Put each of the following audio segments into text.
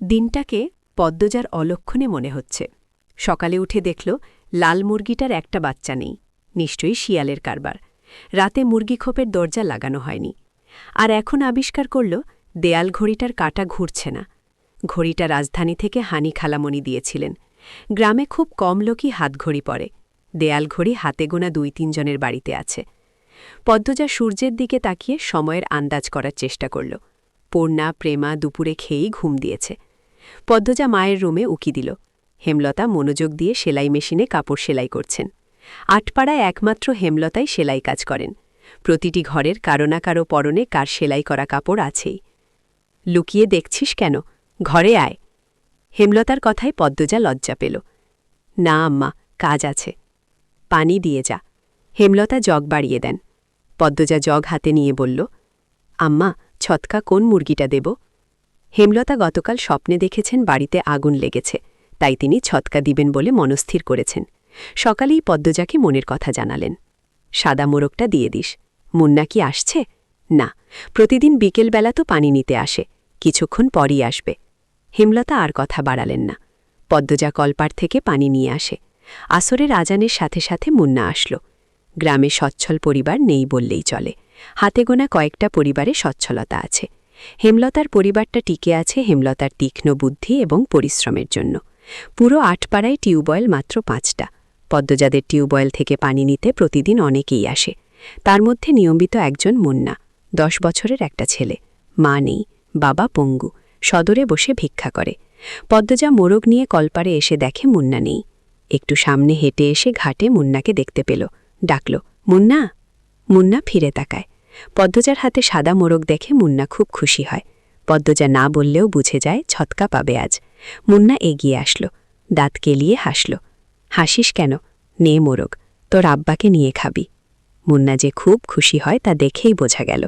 দিনটাকে পদ্মজার অলক্ষণে মনে হচ্ছে। সকালে উঠে দেখল লাল মুরগিটার একটা বাচ্চা নেই, নিশ্চয়ই শিয়ালের কারবার। রাতে মুরগিখোপের দরজা লাগানো হয়নি। আর এখন আবিষ্কার করল দেয়াল ঘড়িটার কাঁটা ঘুরছে না। ঘড়িটা রাজধানী থেকে হানি খালামণি দিয়েছিলেন। গ্রামে খুব কম লোকই হাতঘড়ি পরে। দেয়াল ঘড়ি হাতে গোনা ২-৩ জনের বাড়িতে আছে। পদ্মজা সূর্যের দিকে তাকিয়ে সময়ের আন্দাজ করার চেষ্টা করল। পূর্ণা প্রেমা দুপুরে খেয়েই ঘুম দিয়েছে। পদ্মজা মায়ের রুমে উকি দিল। হেমলতা মনোযোগ দিয়ে সেলাই মেশিনে কাপড় সেলাই করছেন। আটপাড়ায় একমাত্র হেমলতাই সেলাই কাজ করেন। প্রতিটি ঘরের কারো না কারো পরনে কার সেলাই করা কাপড় আছেই। লুকিয়ে দেখছিস কেন? ঘরে আয়। হেমলতার কথায় পদ্মজা লজ্জা পেল। না আম্মা, কাজ আছে। পানি দিয়ে যা। হেমলতা জগ বাড়িয়ে দেন। পদ্মজা জগ হাতে নিয়ে বলল, আম্মা, ছতকা কোন মুরগিটা দেব? হেমলতা গতকাল স্বপ্নে দেখেছেন বাড়িতে আগুন লেগেছে, তাই তিনি ছতকা দিবেন বলে মনস্থির করেছেন। সকালেই পদ্মজাকে মনের কথা জানালেন। সাদা মোরগটা দিয়ে দিস। মুন্না কি আসছে? না, প্রতিদিন বিকেলবেলা তো পানি নিতে আসে, কিছুক্ষণ পরই আসবে। হেমলতা আর কথা বাড়ালেন না। পদ্মজা কলপাড় থেকে পানি নিয়ে আসে। আসরের আজানের সাথে সাথে মুন্না আসল। গ্রামে সচ্ছল পরিবার নেই বললেই চলে। হাতে গোনা কয়েকটা পরিবারে সচ্ছলতা আছে। হেমলতার পরিবারটা টিকে আছে হেমলতার তীক্ষ্ণ বুদ্ধি এবং পরিশ্রমের জন্য। পুরো আটপাড়ায় টিউবওয়েল মাত্র ৫টা। পদ্মজাদের টিউবওয়েল থেকে পানি নিতে প্রতিদিন অনেকেই আসে। তার মধ্যে নিয়মিত একজন মুন্না, ১০ বছরের একটা ছেলে। মা নেই, বাবা পঙ্গু, সদরে বসে ভিক্ষা করে। পদ্মজা মোরগ নিয়ে কলপারে এসে দেখে মুন্না নেই। একটু সামনে হেঁটে এসে ঘাটে মুন্নাকে দেখতে পেল। ডাকল, মুন্না। মুন্না ফিরে তাকায়। পদ্মজার হাতে সাদা মোরগ দেখে মুন্না খুব খুশি হয়। পদ্মজা না বললেও বুঝে যায় ছতকা পাবে আজ। মুন্না এগিয়ে আসলো, দাঁত কেলিয়ে হাসল। হাসিস কেন? নে মোরগ, তোর আব্বাকে নিয়ে খাবি। মুন্না যে খুব খুশি হয় তা দেখেই বোঝা গেল।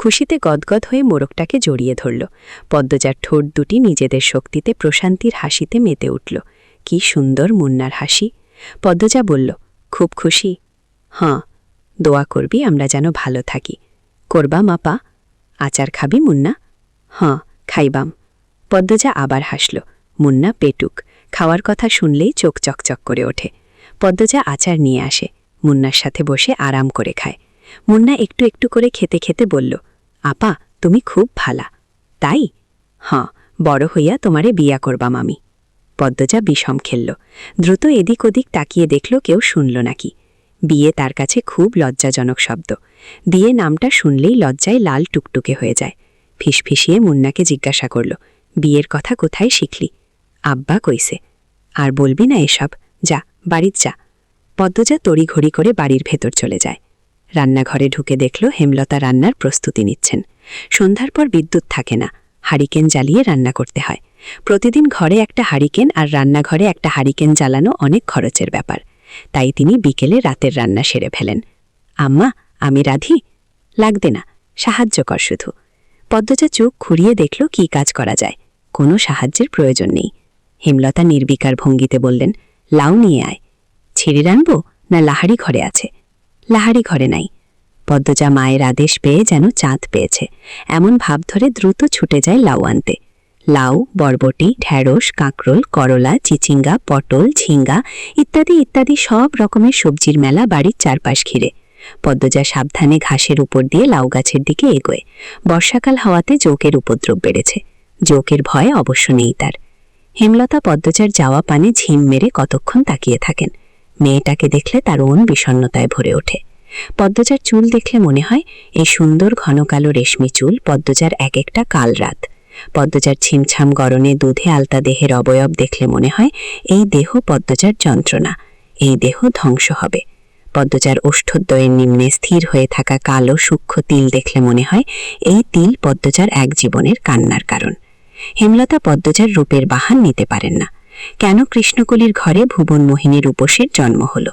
খুশিতে গদগদ হয়ে মোরগটাকে জড়িয়ে ধরল। পদ্মজার ঠোঁট দুটি নিজেদের শক্তিতে প্রশান্তির হাসিতে মেতে উঠল। কি সুন্দর মুন্নার হাসি! পদ্মজা বলল, খুব খুশি? হাঁ। দোয়া করবি আমরা যেন ভালো থাকি। করবা মাপা? আচার খাবি মুন্না? হাঁ, খাইবাম। পদ্মজা আবার হাসল। মুন্না পেটুক, খাওয়ার কথা শুনলেই চোখ চকচক করে ওঠে। পদ্মজা আচার নিয়ে আসে। মুন্নার সাথে বসে আরাম করে খায়। মুন্না একটু একটু করে খেতে খেতে বলল, আপা, তুমি খুব ভালা। তাই? হাঁ, বড় হইয়া তোমারে বিয়া করবাম আমি। পদ্মজা বিষম খেলল। দ্রুত এদিক ওদিক তাকিয়ে দেখল কেউ শুনল নাকি। বিয়ে তার কাছে খুব লজ্জাজনক শব্দ। বিয়ে নামটা শুনলেই লজ্জায় লাল টুকটুকে হয়ে যায়। ফিসফিসিয়ে মুন্নাকে জিজ্ঞাসা করল, বিয়ের কথা কোথায় শিখলি? আব্বা কইছে। আর বলবি না এসব, যা বাড়ির যা। পদ্মজা তড়িঘড়ি করে বাড়ির ভেতর চলে যায়। রান্নাঘরে ঢুকে দেখল হেমলতা রান্নার প্রস্তুতি নিচ্ছেন। সন্ধ্যার পর বিদ্যুৎ থাকে না, হারিকেন জ্বালিয়ে রান্না করতে হয়। প্রতিদিন ঘরে একটা হারিকেন আর রান্নাঘরে একটা হারিকেন জ্বালানো অনেক খরচের ব্যাপার। তাই তিনি বিকেলে রাতের রান্না সেরে ফেলেন। আম্মা, আমি রাঁধি? লাগবে না, সাহায্য কর শুধু। পদ্মজা চোখ খুঁড়িয়ে দেখল কি কাজ করা যায়। কোনো সাহায্যের প্রয়োজন নেই। হেমলতা নির্বিকার ভঙ্গিতে বললেন, লাউ নিয়ে আয়। ছিঁড়ে রানব না লাহারি ঘরে আছে? লাহারি ঘরে নাই। পদ্মজা মায়ের আদেশ পেয়ে যেন চাঁদ পেয়েছে, এমন ভাব ধরে দ্রুত ছুটে যায় লাউ আনতে। লাউ, বরবটি, ঢ্যাঁড়স, কাঁকরোল, করলা, চিচিঙ্গা, পটল, ঝিঙ্গা ইত্যাদি ইত্যাদি সব রকমের সবজির মেলা বাড়ির চারপাশ ঘিরে। পদ্মজা সাবধানে ঘাসের উপর দিয়ে লাউ গাছের দিকে এগোয়। বর্ষাকাল হওয়াতে জোঁকের উপদ্রব বেড়েছে। জোঁকের ভয় অবশ্য নেই তার। হেমলতা পদ্মজার যাওয়া পানে ঝিম মেরে কতক্ষণ তাকিয়ে থাকেন। মেয়েটাকে দেখলে তার মন বিষণ্ণতায় ভরে ওঠে। পদ্মজার চুল দেখলে মনে হয় এই সুন্দর ঘন কালো রেশমি চুল পদ্মজার এক একটা কাল রাত। পদ্মজার ছিমছাম গরনে দুধে আলতা দেহের অবয়ব দেখলে মনে হয় এই দেহ পদ্মজার যন্ত্রণা, এই দেহ ধ্বংস হবে। পদ্মজার ওষ্ঠদ্বয়ের নিম্নে স্থির হয়ে থাকা কালো সূক্ষ্ম তিল দেখলে মনে হয় এই তিল পদ্মজার এক জীবনের কান্নার কারণ। হেমলতা পদ্মজার রূপের বাহান নিতে পারেন না। কেন কৃষ্ণকলির ঘরে ভুবন মোহিনী রূপসীর জন্ম হল?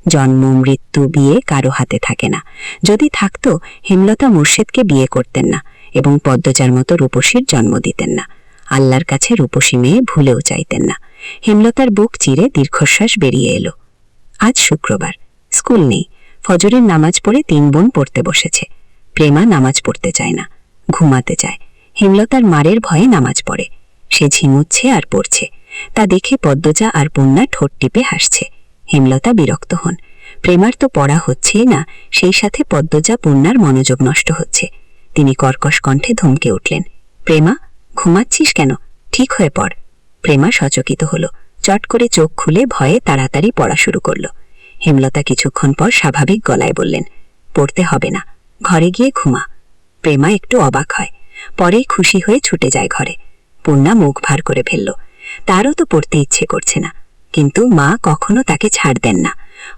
জন্ম, মৃত্যু, বিয়ে কারো হাতে থাকে না। যদি থাকত, হেমলতা মুর্শেদকে বিয়ে করতেন না এবং পদ্মজার মতো রূপসীর জন্ম দিতেন না। আল্লাহর কাছে রূপসী মেয়ে ভুলেও চাইতেন না। হেমলতার বুক চিরে দীর্ঘশ্বাস বেরিয়ে এলো। আজ শুক্রবার, স্কুল নেই। ফজরের নামাজ পড়ে 3 বোন পড়তে বসেছে। প্রেমা নামাজ পড়তে চায় না, ঘুমাতে চায়। হেমলতার মারের ভয়ে নামাজ পড়ে। সে ঝিমুচ্ছে আর পড়ছে। তা দেখে পদ্মজা আর পূর্ণা ঠোঁট টিপে হাসছে। হেমলতা বিরক্ত হন। প্রেমার তো পড়া হচ্ছেই না, সেই সাথে পদ্মজা পূর্ণার মনোযোগ নষ্ট হচ্ছে। তিনি কর্কশ কণ্ঠে ধমকে উঠলেন, প্রেমা, ঘুমাচ্ছিস কেন? ঠিক হয়ে পড়। প্রেমা সচকিত হল। চট করে চোখ খুলে ভয়ে তাড়াতাড়ি পড়া শুরু করল। হেমলতা কিছুক্ষণ পর স্বাভাবিক গলায় বললেন, পড়তে হবে না, ঘরে গিয়ে ঘুমা। প্রেমা একটু অবাক হয়, পরেই খুশি হয়ে ছুটে যায় ঘরে। পূর্ণা মুখ ভার করে ফেলল। তারও তো পড়তে ইচ্ছে করছে না, কিন্তু মা কখনো তাকে ছাড় দেন না।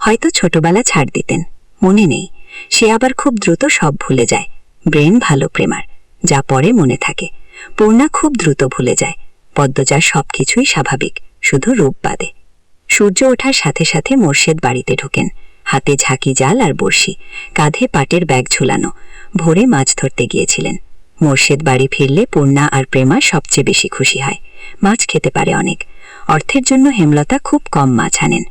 হয়তো ছোটবেলা ছাড় দিতেন, মনে নেই। সে আবার খুব দ্রুত সব ভুলে যায়। ব্রেন ভালো প্রেমার, যা পরে মনে থাকে। পূর্ণা খুব দ্রুত ভুলে যায়। পদ্মজার সবকিছুই স্বাভাবিক, শুধু রূপ বাদে। সূর্য ওঠার সাথে সাথে মোর্শেদ বাড়িতে ঢোকেন। হাতে ঝাঁকি জাল আর বড়শি, কাঁধে পাটের ব্যাগ ঝুলানো। ভোরে মাছ ধরতে গিয়েছিলেন। মোর্শেদ বাড়ি ফিরলে পূর্ণা আর প্রেমা সবচেয়ে বেশি খুশি হয়। মাছ খেতে পারে অনেক। অর্থের জন্য হেমলতা খুব কম মাছ আনেন।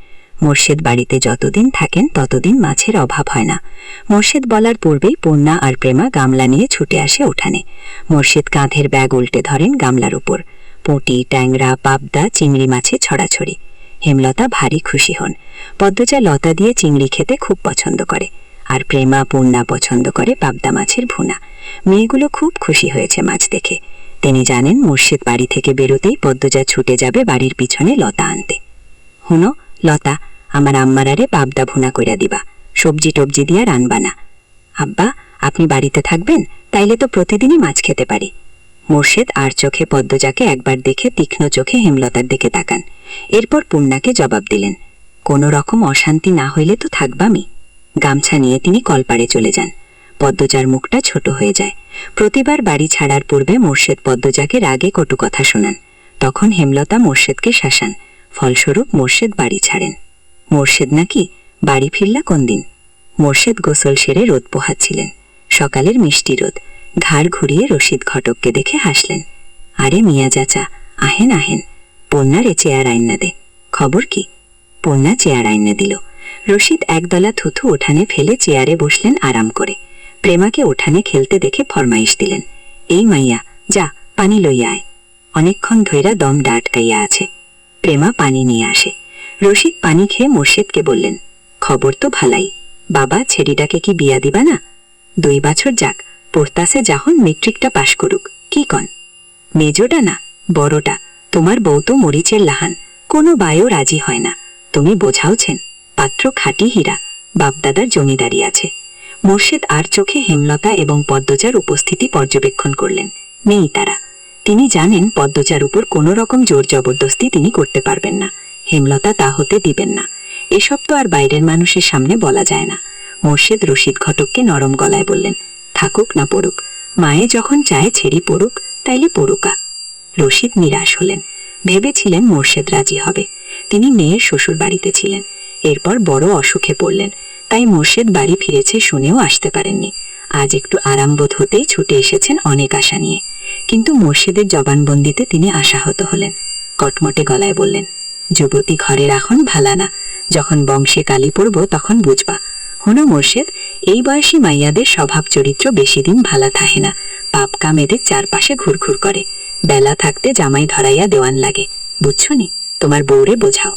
মোর্শেদ বাড়িতে যতদিন থাকেন ততদিন মাছের অভাব হয় না। মোর্শেদ বলার পূর্বেই পূর্ণা আর প্রেমা গামলা নিয়ে ছুটে আসে উঠানে। মোর্শেদ কাঁধের ব্যাগ উল্টে ধরেন গামলার উপর। পুঁটি, ট্যাংরা, পাবদা, চিংড়ি মাছে ছড়াছড়ি। হেমলতা ভারী খুশি হন। পদ্মজা লতা দিয়ে চিংড়ি খেতে খুব পছন্দ করে, আর প্রেমা পূর্ণা পছন্দ করে পাবদা মাছের ভুনা। মেয়েগুলো খুব খুশি হয়েছে মাছ দেখে। তিনি জানেন মোর্শেদ বাড়ি থেকে বেরোতেই পদ্মজা ছুটে যাবে বাড়ির পিছনে লতা আনতে। হুনো লতা, আমার আম্মারারে পাবদা ভুনা কইরা দিবা, সবজি টবজি দিয়া রানবা না। আব্বা, আপনি বাড়িতে থাকবেন? তাইলে তো প্রতিদিনই মাছ খেতে পারি। মোর্শেদ আর চোখে পদ্মজাকে একবার দেখে তীক্ষ্ণ চোখে হেমলতার দিকে তাকান। এরপর পূর্ণাকে জবাব দিলেন, কোনো রকম অশান্তি না হইলে তো থাকবামি। গামছা নিয়ে তিনি কলপাড়ে চলে যান। পদ্মজার মুখটা ছোট হয়ে যায়। প্রতিবার বাড়ি ছাড়ার পূর্বে মোর্শেদ পদ্মজাকে রাগে কটু কথা শোনান। তখন হেমলতা মোর্শেদকে শাসান। ফলস্বরূপ মোর্শেদ বাড়ি ছাড়েন। মোর্শেদ নাকি বাড়ি ফিরলা কোন দিন? মোর্শেদ গোসল সেরে রোদ পোহাচ্ছিলেন। সকালের মিষ্টি রোদ। ঘাড় ঘুরিয়ে রশিদ ঘটককে দেখে হাসলেন। আরে মিয়া চাচা, আহেন আহেন। পূর্ণারে চেয়ার আইনা দে। খবর কি? পূর্ণা চেয়ার আইনা দিল। রশিদ একদলা থুথু উঠানে ফেলে চেয়ারে বসলেন আরাম করে। প্রেমাকে উঠানে খেলতে দেখে ফরমাইশ দিলেন, এই মাইয়া, যা পানি লইয়া আয়। অনেকক্ষণ ধইরা দম ডাটকাইয়া আছে। প্রেমা পানি নিয়ে আসে। রশিদ পানি খেয়ে মোর্শেদকে বললেন, খবর তো ভালাই। বাবা, ছেড়িটাকে কি বিয়া দিবা না? 2 বছর যাক, পড়তাছে যখন মেট্রিকটা পাশ করুক। কি কন? মেজোটা না, বড়টা। তোমার বউ তো মরিচের লাহান, কোনো বায়ও রাজি হয় না। তুমি বোঝাওছেন, পাত্র খাঁটি হীরা, বাপদাদার জমিদারি আছে। মোর্শেদ আর চোখে হেমলতা এবং পদ্মজার উপস্থিতি পর্যবেক্ষণ করলেন। নেই তারা। তিনি জানেন পদ্মজার উপর কোনো রকম জোর জবরদস্তি তিনি করতে পারবেন না। হেমলতা তা হতে দিবেন না। এসব তো আর বাইরের মানুষের সামনে বলা যায় না। মোর্শেদ রশিদ ঘটককে নরম গলায় বললেন, থাকুক না পড়ুক, মায়ে যখন চায় ছেড়ি পড়ুক, তাইলে পড়ুকা। রশিদ নিরাশ হলেন। ভেবেছিলেন মোর্শেদ রাজি হবে। তিনি মেয়ের শ্বশুর বাড়িতে ছিলেন। এরপর বড় অসুখে পড়লেন, তাই মোর্শেদ বাড়ি ফিরেছে শুনেও আসতে পারেননি। আজ একটু আরাম বোধ হতেই ছুটে এসেছেন অনেক আশা নিয়ে। কিন্তু মোর্শেদের জবানবন্দিতে তিনি আশাহত হলেন। কটমটে গলায় বললেন, যুবতী ঘরে রাখন ভালা না, যখন বংশে কালি পড়ব তখন বুঝবা। হনো মোর্শেদ, এই বয়সী মাইয়াদের স্বভাব চরিত্র বেশি দিন ভালা থাহে না। পাপ কাম এদের চারপাশে ঘুরঘুর করে। বেলা থাকতে জামাই ধরাইয়া দেওয়ান লাগে, বুঝছো নি? তোমার বউরে বোঝাও।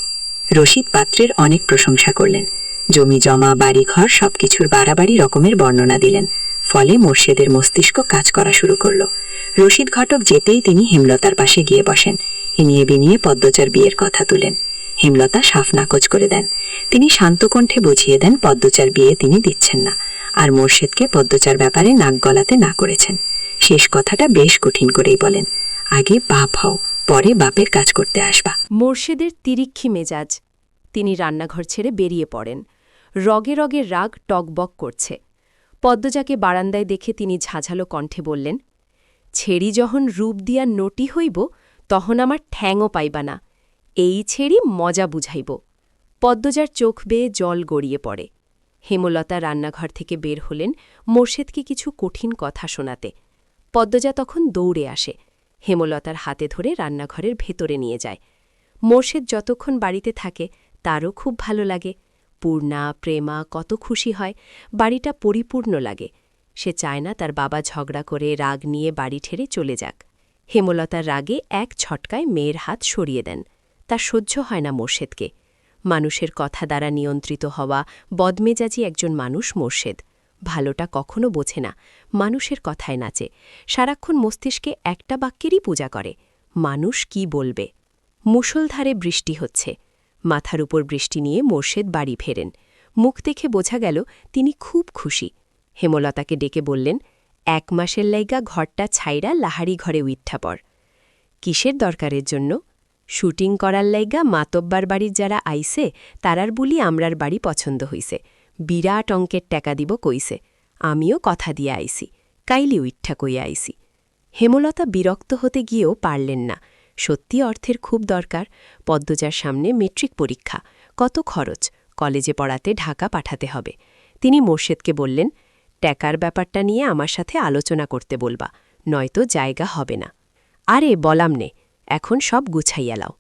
রশিদ পাত্রের অনেক প্রশংসা করলেন। জমি জমা, বাড়ি ঘর সবকিছুর বাড়াবাড়ি রকমের বর্ণনা দিলেন। ফলে মোর্শেদের মস্তিষ্ক কাজ করা শুরু করল। রশিদ ঘটক যেতেই তিনি হেমলতার পাশে গিয়ে বসেন। ইনিয়ে বিনিয়ে পদ্মজার বিয়ের কথা তুলেন। হেমলতা সাফ নাকচ করে দেন। তিনি শান্ত কণ্ঠে বুঝিয়ে দেন পদ্মজার বিয়ে তিনি দিচ্ছেন না, আর মোর্শেদকে পদ্মজার ব্যাপারে নাক গলাতে না করেছেন। শেষ কথাটা বেশ কঠিন করেই বলেন, আগে বাপ হও, পরে বাপের কাজ করতে আসবা। মোর্শেদের তিরিক্ষি মেজাজ। তিনি রান্নাঘর ছেড়ে বেরিয়ে পড়েন। রগে রগে রাগ টকবক করছে। পদ্মজাকে বারান্দায় দেখে তিনি ঝাঝালো কণ্ঠে বললেন, ছেড়ি যখন রূপ দিয়া নটি হইব, তখন আমার ঠ্যাংও পাইবা না। এই ছেড়ি মজা বুঝাইব। পদ্মজার চোখ বেয়ে জল গড়িয়ে পড়ে। হেমলতা রান্নাঘর থেকে বের হলেন মোর্শেদকে কিছু কঠিন কথা শোনাতে। পদ্মজা তখন দৌড়ে আসে। হেমলতার হাতে ধরে রান্নাঘরের ভেতরে নিয়ে যায়। মোর্শেদ যতক্ষণ বাড়িতে থাকে তারও খুব ভালো লাগে। পূর্ণা, প্রেমা কত খুশি হয়। বাড়িটা পরিপূর্ণ লাগে। সে চায় না তার বাবা ঝগড়া করে রাগ নিয়ে বাড়ি ছেড়ে চলে যাক। হেমলতার রাগে এক ছটকায় মেয়ের হাত সরিয়ে দেন। তার সহ্য হয় না মোর্শেদকে। মানুষের কথা দ্বারা নিয়ন্ত্রিত হওয়া বদমেজাজি একজন মানুষ মোর্শেদ। ভালোটা কখনো বোঝে না, মানুষের কথায় নাচে, সারাক্ষণ মস্তিষ্কে একটা বাক্যেরই পূজা করে, মানুষ কি বলবে। মুষলধারে বৃষ্টি হচ্ছে। মাথার উপর বৃষ্টি নিয়ে মোর্শেদ বাড়ি ফেরেন। মুখ দেখে বোঝা গেল তিনি খুব খুশি। হেমলতাকে ডেকে বললেন, 1 মাসের লাইগা ঘরটা ছাইরা লাহারি ঘরে উইঠা পড়। কিসের দরকারের জন্য? শুটিং করার লাইগা মাতব্বার বাড়ির যারা আইছে তারার বলি আমরার বাড়ি পছন্দ হইছে, বিরাট অঙ্কের টাকা দিব কইছে। আমিও কথা দিয়ে আইছি, কাইলি উইঠা কইয়া আইছি। হেমলতা বিরক্ত হতে গিয়েও পারলেন না। সত্যি অর্থের খুব দরকার। পদ্মজার সামনে মেট্রিক পরীক্ষা, কত খরচ, কলেজে পড়াতে ঢাকা পাঠাতে হবে। তিনি মোর্শেদকে বললেন, টাকার ব্যাপারটা নিয়ে আমার সাথে আলোচনা করতে বলবা, নয়তো জায়গা হবে না। আরে বলাম নে, এখন সব গুছাইয়া লাও।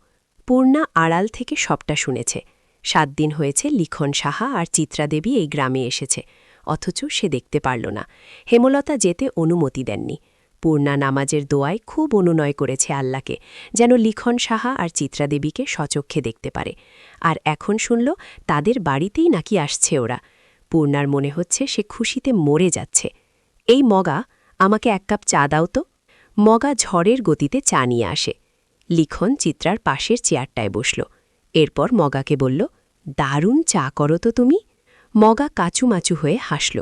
পূর্ণা আড়াল থেকে সবটা শুনেছে। 7 দিন হয়েছে লিখন সাহা আর চিত্রাদেবী এই গ্রামে এসেছে, অথচ সে দেখতে পারল না। হেমলতা যেতে অনুমতি দেননি। পূর্ণা নামাজের দোয়ায় খুব অনুনয় করেছে আল্লাহকে, যেন লিখন সাহা আর চিত্রাদেবীকে সচক্ষে দেখতে পারে। আর এখন শুনল তাদের বাড়িতেই নাকি আসছে ওরা। পূর্ণার মনে হচ্ছে সে খুশিতে মরে যাচ্ছে। এই মগা, আমাকে 1 কাপ চা দাও তো। মগা ঝড়ের গতিতে চা নিয়ে আসে। লিখন চিত্রার পাশের চেয়ারটায় বসল। এরপর মগাকে বলল, দারুণ চা করো তো তুমি। মগা কাচুমাচু হয়ে হাসল।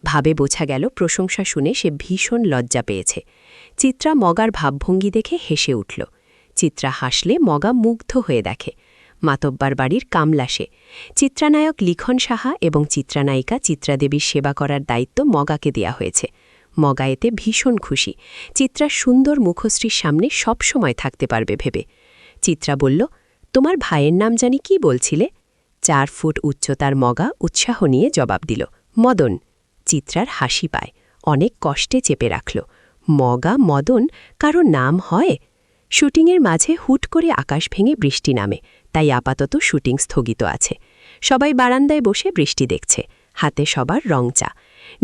ভাবে বোঝা গেল প্রশংসা শুনে সে ভীষণ লজ্জা পেয়েছে। চিত্রা মগার ভাবভঙ্গি দেখে হেসে উঠল। চিত্রা হাসলে মগা মুগ্ধ হয়ে দেখে। মাতব্বার বাড়ির কামলা সে। চিত্রানায়ক লিখন সাহা এবং চিত্রানায়িকা চিত্রাদেবীর সেবা করার দায়িত্ব মগাকে দেয়া হয়েছে। মগা এতে ভীষণ খুশি। চিত্রা সুন্দর মুখশ্রীর সামনে সব সময় থাকতে পারবে ভেবে। চিত্রা বলল, তোমার ভাইয়ের নাম জানি কি বলছিলে? 4 ফুট উচ্চতার মগা উৎসাহ নিয়ে জবাব দিল, মদন। চিত্রার হাসি পায়, অনেক কষ্টে চেপে রাখল। মগা মদন কারো নাম হয়? শুটিংয়ের মাঝে হুট করে আকাশ ভেঙে বৃষ্টি নামে, তাই আপাতত শুটিং স্থগিত আছে। সবাই বারান্দায় বসে বৃষ্টি দেখছে, হাতে সবার রং চা।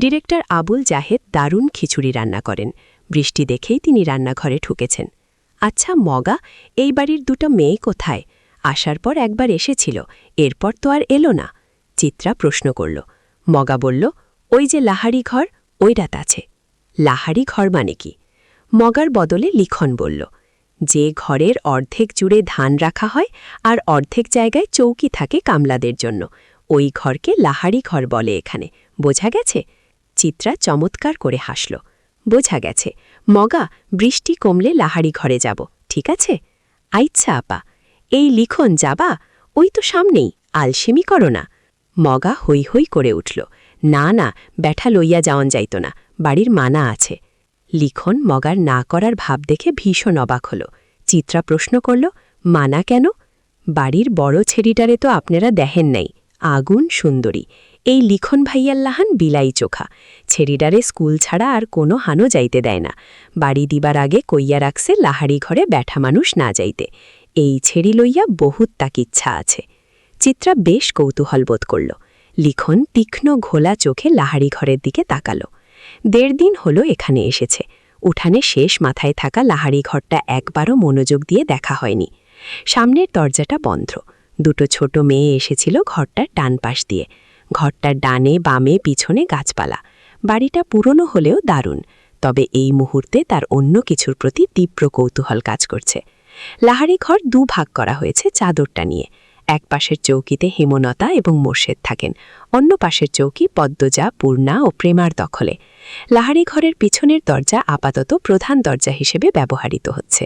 ডিরেক্টর আবুল জাহেদ দারুণ খিচুড়ি রান্না করেন। বৃষ্টি দেখেই তিনি রান্নাঘরে ঢুকেছেন। আচ্ছা মগা, এই বাড়ির 2টা মেয়ে কোথায়? আসার পর একবার এসেছিল, এরপর তো আর এলো না। চিত্রা প্রশ্ন করল। মগা বলল, ওই যে লাহারি ঘর, ওই রাত আছে। লাহারি ঘর মানে কি? মগার বদলে লিখন বলল, যে ঘরের অর্ধেক জুড়ে ধান রাখা হয় আর অর্ধেক জায়গায় চৌকি থাকে কামলাদের জন্য, ওই ঘরকে লাহারি ঘর বলে এখানে। বোঝা গেছে? চিত্রা চমৎকার করে হাসল। বোঝা গেছে। মগা, বৃষ্টি কমলে লাহারি ঘরে যাব, ঠিক আছে? আইচ্ছা আপা। এই লিখন যাবা? ওই তো সামনেই, আলসেমি করো না। মগা হৈ হৈ করে উঠল। না না, ব্যাঠা লইয়া যাওয়ান যাইত না, বাড়ির মানা আছে। লিখন মগার না করার ভাব দেখে ভীষণ অবাক হল। চিত্রা প্রশ্ন করল, মানা কেন? বাড়ির বড় ছেড়িটারে তো আপনারা দেখেন নাই, আগুন সুন্দরী। এই লিখন ভাইয়াল্লাহান বিলাই চোখা। ছেড়িডারে স্কুল ছাড়া আর কোনো হানো যাইতে দেয় না। বাড়ি দিবার আগে কইয়া রাখছে লাহারি ঘরে ব্যাঠা মানুষ না যাইতে। এই ছেড়ি লইয়া বহুত তাক ইচ্ছা আছে। চিত্রা বেশ কৌতূহল বোধ করল। লিখন তীক্ষ্ণ ঘোলা চোখে লাহারি ঘরের দিকে তাকাল। 1.5 দিন হলো এখানে এসেছে। উঠানে শেষ মাথায় থাকা লাহারি ঘরটা একবারও মনোযোগ দিয়ে দেখা হয়নি। সামনের দরজাটা বন্ধ। 2টো ছোট মেয়ে এসেছিল ঘরটার ডান পাশ দিয়ে। ঘরটার ডানে বামে পিছনে গাছপালা। বাড়িটা পুরনো হলেও দারুণ, তবে এই মুহূর্তে তার অন্য কিছুর প্রতি তীব্র কৌতূহল কাজ করছে। লাহারি ঘর 2 ভাগ করা হয়েছে চাদরটা নিয়ে। এক পাশের চৌকিতে হেমলতা এবং মোর্শেদ থাকেন, অন্য পাশের চৌকি পদ্মজা, পূর্ণা ও প্রেমার দখলে। লাহারি ঘরের পিছনের দরজা আপাতত প্রধান দরজা হিসেবে ব্যবহৃত হচ্ছে।